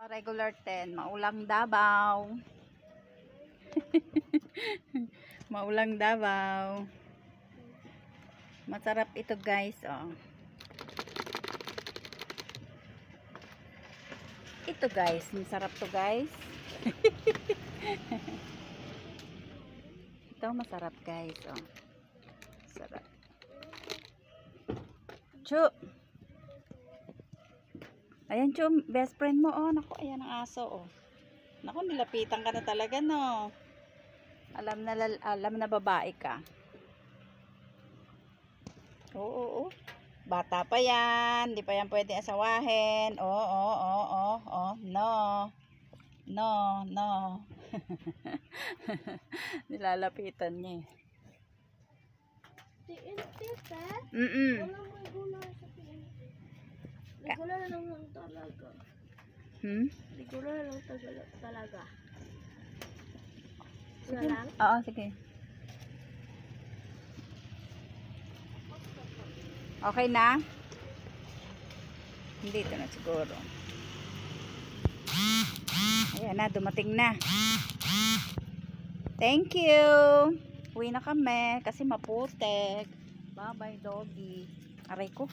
Regular 10, maulang Davao. Maulang Davao. Masarap ito, guys, oh. Ito, guys, masarap to, guys. Ito masarap, guys, oh. Sarap. Chu. Ayan, Chu, best friend mo, oh. Naku, ayan ang aso, oh. Naku, nilapitan ka na talaga, no. Alam na babae ka. Oo. Bata pa yan. Hindi pa yan pwede asawahin. Oo. No. Nilalapitan niya, eh. Regular lang talaga. Regular lang talaga. Sige. Lang? Oo, sige. Okay na? Hindi, ito na siguro. Ayan na, dumating na. Thank you. Uwi na kami kasi maputek. Bye-bye, doggy. Aray ko.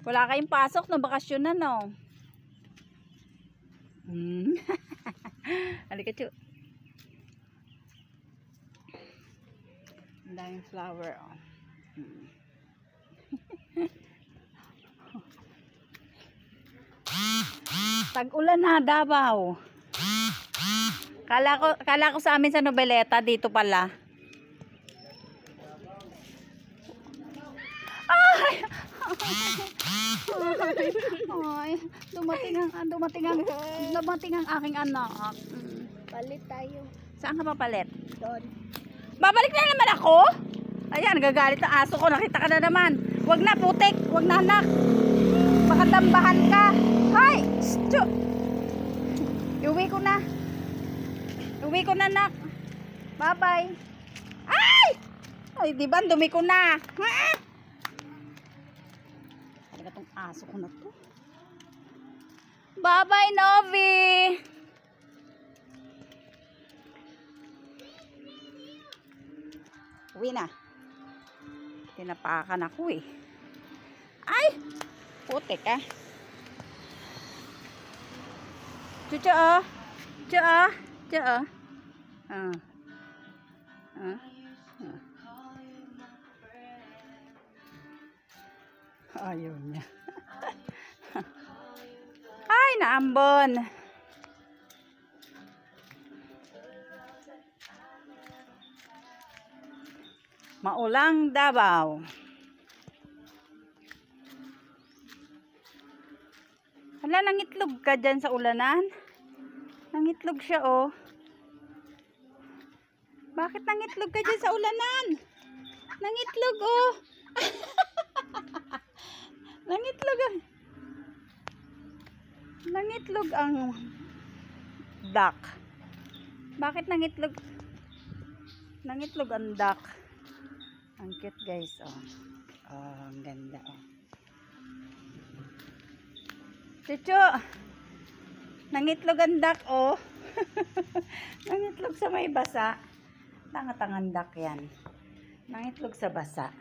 Wala kayong pasok no, bakasyon na, no? Halika, Chu. Ang daming flower, oh. Tag-ulan na, Davao. Kala ko sa amin sa Nobeleta, dito pala. Ay! Ay, dumating ang aking anak. Palit tayo. Saan ka papalit? Doon. Babalik na naman ako? Ayan, gagalit ang aso ko. Nakita ka na naman. Wag na, putik. Wag na, anak. Baka dambahan ka. Hay! Stu! Iuwi ko na. Iuwi ko na, anak. Bye-bye. Ay! Ay, di ba? Dumi ko na. Ha? Talaga tong aso ko na to. Bye-bye, Novi. Uwi na. Tinapakan ako, eh. Ay! Putik, ah. Chuchu, oh. Chuchu, oh. Chuchu, oh. Ayaw niya. Ay, naambon. Maulang Davao. Hala, nangitlog ka dyan sa ulanan? Nangitlog siya, oh. Bakit nangitlog ka dyan sa ulanan? Nangitlog, oh. Nangitlog, ah. Nangitlog ang duck. Bakit nangitlog? Nangitlog ang duck. Ang cute, guys, oh. Oh, ang ganda, oh. Chuchu! Nangitlog ang duck, oh. Nangitlog sa may basa. Tanga-tangang duck yan. Nangitlog sa basa.